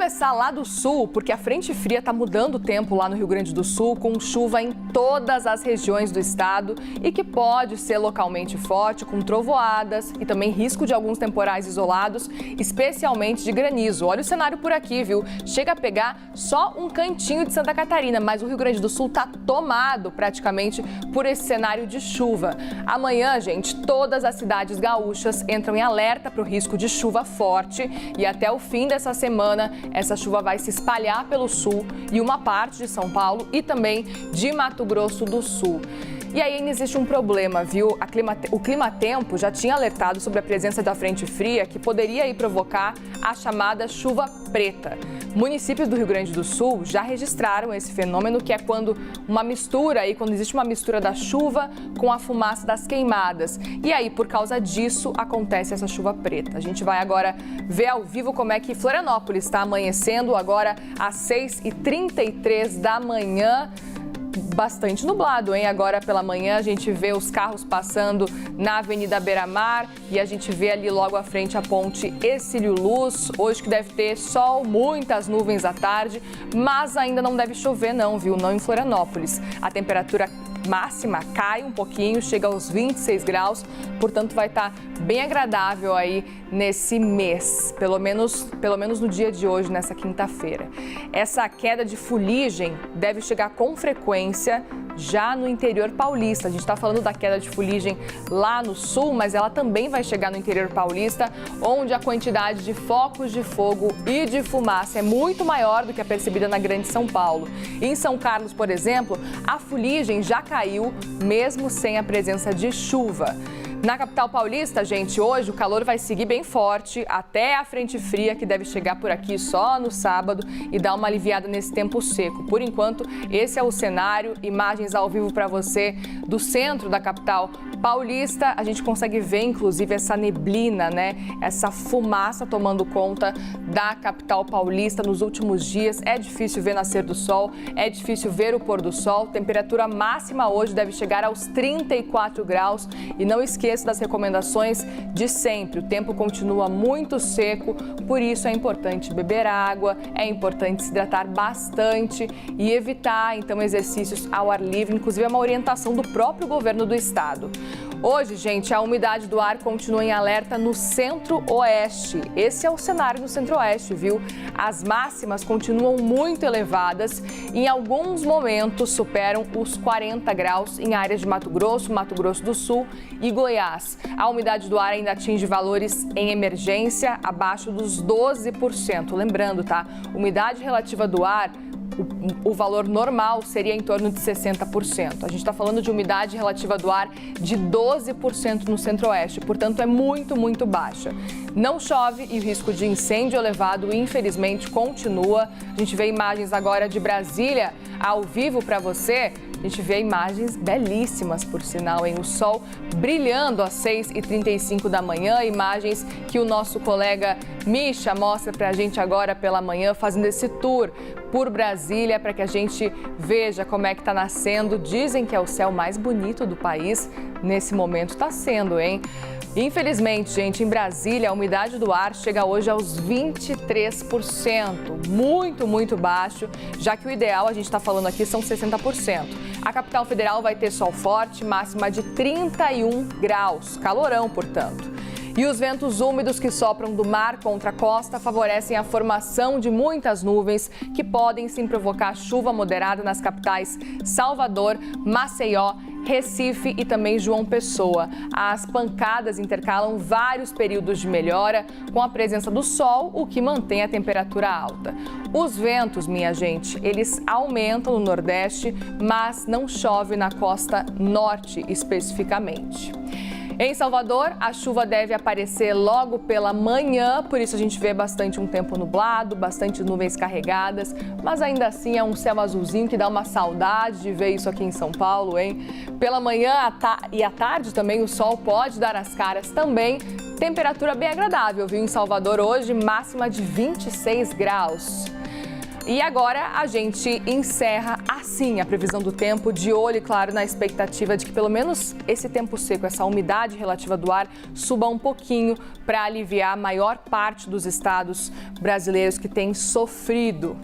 começar lá do sul, porque a frente fria está mudando o tempo lá no Rio Grande do Sul, com chuva em todas as regiões do estado e que pode ser localmente forte, com trovoadas e também risco de alguns temporais isolados, especialmente de granizo. Olha o cenário por aqui, viu? Chega a pegar só um cantinho de Santa Catarina, mas o Rio Grande do Sul está tomado praticamente por esse cenário de chuva. Amanhã, gente, todas as cidades gaúchas entram em alerta para o risco de chuva forte e até o fim dessa semana essa chuva vai se espalhar pelo sul e uma parte de São Paulo e também de Mato Grosso do Sul. E aí ainda existe um problema, viu? O Climatempo já tinha alertado sobre a presença da frente fria que poderia aí provocar a chamada chuva preta. Municípios do Rio Grande do Sul já registraram esse fenômeno, que é quando existe uma mistura da chuva com a fumaça das queimadas. E aí, por causa disso, acontece essa chuva preta. A gente vai agora ver ao vivo como é que Florianópolis está amanhecendo agora às 6h33 da manhã. Bastante nublado, hein? Agora pela manhã a gente vê os carros passando na Avenida Beira-Mar e a gente vê ali logo à frente a ponte Hercílio Luz. Hoje que deve ter sol, muitas nuvens à tarde, mas ainda não deve chover não, viu? Não em Florianópolis. A temperatura máxima cai um pouquinho, chega aos 26 graus, portanto vai estar bem agradável aí nesse mês, pelo menos no dia de hoje, nessa quinta-feira. Essa queda de fuligem deve chegar com frequência já no interior paulista. A gente está falando da queda de fuligem lá no sul, mas ela também vai chegar no interior paulista, onde a quantidade de focos de fogo e de fumaça é muito maior do que a percebida na Grande São Paulo. Em São Carlos, por exemplo, a fuligem já caiu, mesmo sem a presença de chuva. Na capital paulista, gente, hoje o calor vai seguir bem forte até a frente fria, que deve chegar por aqui só no sábado e dar uma aliviada nesse tempo seco. Por enquanto, esse é o cenário, imagens ao vivo para você do centro da capital paulista. A gente consegue ver, inclusive, essa neblina, né? Essa fumaça tomando conta da capital paulista nos últimos dias. É difícil ver nascer do sol, é difícil ver o pôr do sol. Temperatura máxima hoje deve chegar aos 34 graus e não esqueça das recomendações de sempre. O tempo continua muito seco, por isso é importante beber água, é importante se hidratar bastante e evitar, então, exercícios ao ar livre, inclusive é uma orientação do próprio governo do estado. Hoje, gente, a umidade do ar continua em alerta no centro-oeste. Esse é o cenário no centro-oeste, viu? As máximas continuam muito elevadas. Em alguns momentos superam os 40 graus em áreas de Mato Grosso do Sul e Goiás. A umidade do ar ainda atinge valores em emergência abaixo dos 12%. Lembrando, tá? Umidade relativa do ar, o valor normal seria em torno de 60%. A gente está falando de umidade relativa do ar de 12% no centro-oeste, portanto é muito, muito baixa. Não chove e o risco de incêndio elevado, infelizmente, continua. A gente vê imagens agora de Brasília ao vivo para você. A gente vê imagens belíssimas, por sinal, hein? O sol brilhando às 6h35 da manhã, imagens que o nosso colega Misha mostra pra gente agora pela manhã, fazendo esse tour por Brasília para que a gente veja como é que tá nascendo. Dizem que é o céu mais bonito do país, nesse momento está sendo, hein? Infelizmente, gente, em Brasília, a umidade do ar chega hoje aos 23%, muito, muito baixo, já que o ideal, a gente está falando aqui, são 60%. A capital federal vai ter sol forte, máxima de 31 graus, calorão, portanto. E os ventos úmidos que sopram do mar contra a costa favorecem a formação de muitas nuvens que podem sim provocar chuva moderada nas capitais Salvador, Maceió, Recife e também João Pessoa. As pancadas intercalam vários períodos de melhora com a presença do sol, o que mantém a temperatura alta. Os ventos, minha gente, eles aumentam no Nordeste, mas não chove na costa norte especificamente. Em Salvador, a chuva deve aparecer logo pela manhã, por isso a gente vê bastante um tempo nublado, bastante nuvens carregadas, mas ainda assim é um céu azulzinho que dá uma saudade de ver isso aqui em São Paulo, hein? Pela manhã e à tarde também o sol pode dar as caras também. Temperatura bem agradável, viu? Em Salvador hoje, máxima de 26 graus. E agora a gente encerra assim a previsão do tempo, de olho, claro, na expectativa de que pelo menos esse tempo seco, essa umidade relativa do ar, suba um pouquinho para aliviar a maior parte dos estados brasileiros que têm sofrido